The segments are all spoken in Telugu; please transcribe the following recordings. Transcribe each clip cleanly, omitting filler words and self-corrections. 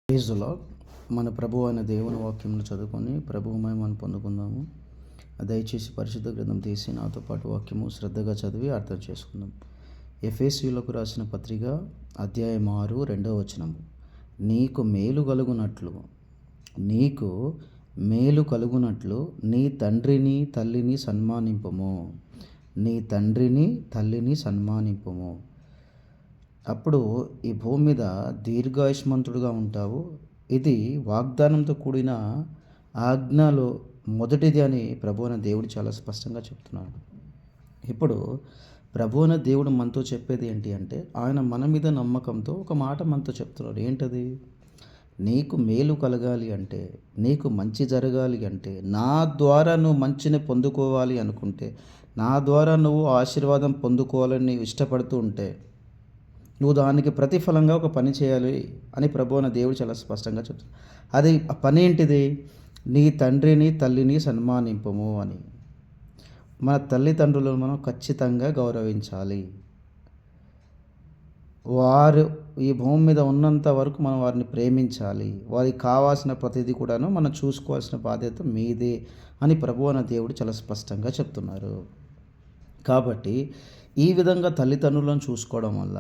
Praise the lord. మన ప్రభువు అయిన దేవుని వాక్యమును చదువుకొని ప్రభువు మహిమను పొందుకుందాము. దయచేసి పరిశుద్ధ గ్రంథం తీసి నాతో పాటు వాక్యము శ్రద్ధగా చదివి అర్థం చేసుకుందాం. ఎఫెసీయులకు రాసిన పత్రిక అధ్యాయం 6 2వ వచనము. నీకు మేలు కలుగునట్లు నీ తండ్రిని తల్లిని సన్మానింపుము. నీ తండ్రిని తల్లిని సన్మానింపుము. అప్పుడు ఈ భూమి మీద దీర్ఘాయుష్మంతుడుగా ఉంటావు. ఇది వాగ్దానంతో కూడిన ఆజ్ఞలో మొదటిది అని ప్రభువైన దేవుడు చాలా స్పష్టంగా చెప్తున్నాడు. ఇప్పుడు ప్రభువైన దేవుడు మనతో చెప్పేది ఏంటి అంటే, ఆయన మన మీద నమ్మకంతో ఒక మాట మనతో చెప్తున్నాడు. ఏంటది? నీకు మేలు కలగాలి అంటే, నీకు మంచి జరగాలి అంటే, నా ద్వారా నువ్వు మంచిని పొందుకోవాలి అనుకుంటే, నా ద్వారా నువ్వు ఆశీర్వాదం పొందుకోవాలని నీవు ఇష్టపడుతూ ఉంటే, నువ్వు దానికి ప్రతిఫలంగా ఒక పని చేయాలి అని ప్రభువైన దేవుడు చాలా స్పష్టంగా చెప్తున్నాడు. అది ఆ పని ఏంటిది? నీ తండ్రిని తల్లిని సన్మానింపము అని. మన తల్లిదండ్రులను మనం ఖచ్చితంగా గౌరవించాలి. వారు ఈ భూమి మీద ఉన్నంత వరకు మనం వారిని ప్రేమించాలి. వారికి కావాల్సిన ప్రతిదీ కూడాను మనం చూసుకోవాల్సిన బాధ్యత మీదే అని ప్రభువైన దేవుడు చాలా స్పష్టంగా చెప్తున్నారు. కాబట్టి ఈ విధంగా తల్లిదండ్రులను చూసుకోవడం వల్ల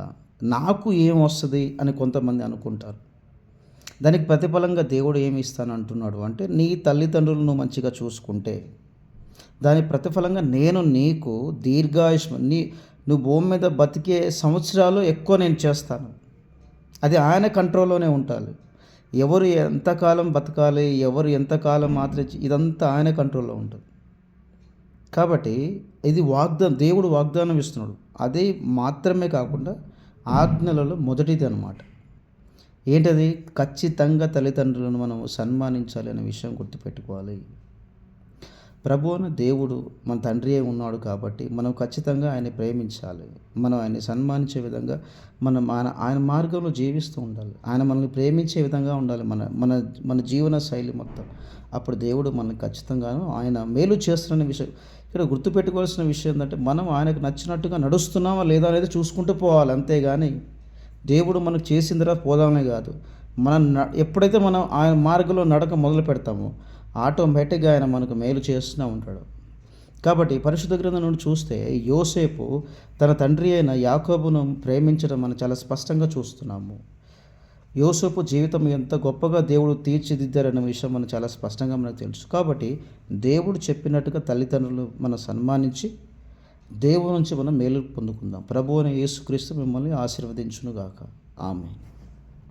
నాకు ఏం వస్తుంది అని కొంతమంది అనుకుంటారు. దానికి ప్రతిఫలంగా దేవుడు ఏమి ఇస్తానంటున్నాడు అంటే, నీ తల్లిదండ్రులను మంచిగా చూసుకుంటే దాని ప్రతిఫలంగా నేను నీకు నువ్వు భూమి మీద బతికే సంవత్సరాలు ఎక్కువ నేను చేస్తాను. అది ఆయన కంట్రోల్లోనే ఉండాలి. ఎవరు ఎంతకాలం బతకాలి, ఎవరు ఎంతకాలం మాత్రం ఇదంతా ఆయన కంట్రోల్లో ఉంటుంది. కాబట్టి ఇది దేవుడు వాగ్దానం ఇస్తున్నాడు. అది మాత్రమే కాకుండా ఆజ్ఞలలో మొదటిది అన్నమాట. ఏంటది? ఖచ్చితంగా తల్లిదండ్రులను మనం సన్మానించాలి అనే విషయం గుర్తుపెట్టుకోవాలి. ప్రభువున దేవుడు మన తండ్రి అయి ఉన్నాడు కాబట్టి మనం ఖచ్చితంగా ఆయన ప్రేమించాలి. మనం ఆయన్ని సన్మానించే విధంగా మనం ఆయన మార్గంలో జీవిస్తూ ఉండాలి. ఆయన మనల్ని ప్రేమించే విధంగా ఉండాలి మన జీవన శైలి మొత్తం. అప్పుడు దేవుడు మనల్ని ఖచ్చితంగాను ఆయన మేలు చేస్తున్న విషయం ఇక్కడ గుర్తుపెట్టుకోవాల్సిన విషయం ఏంటంటే, మనం ఆయనకు నచ్చినట్టుగా నడుస్తున్నామా లేదా అనేది చూసుకుంటూ పోవాలి. అంతేగాని దేవుడు మనకు చేసిన తర్వాత పోదామనే కాదు. ఎప్పుడైతే మనం ఆయన మార్గంలో నడక మొదలు పెడతామో ఆటోమేటిక్గా ఆయన మనకు మేలు చేస్తూనే ఉంటాడు. కాబట్టి పరిశుద్ధ గ్రంథం నుండి చూస్తే యోసేపు తన తండ్రి అయిన యాకోబును ప్రేమించడం మనం చాలా స్పష్టంగా చూస్తున్నాము. యోసేపు జీవితం ఎంత గొప్పగా దేవుడు తీర్చిదిద్దారన్న విషయం మనం చాలా స్పష్టంగా మనకు తెలుసు. కాబట్టి దేవుడు చెప్పినట్టుగా తల్లిదండ్రులు మనం సన్మానించి దేవుడి నుంచి మనం మేలు పొందుకుందాం. ప్రభువైన యేసుక్రీస్తు మిమ్మల్ని ఆశీర్వదించునుగాక. ఆమేన్.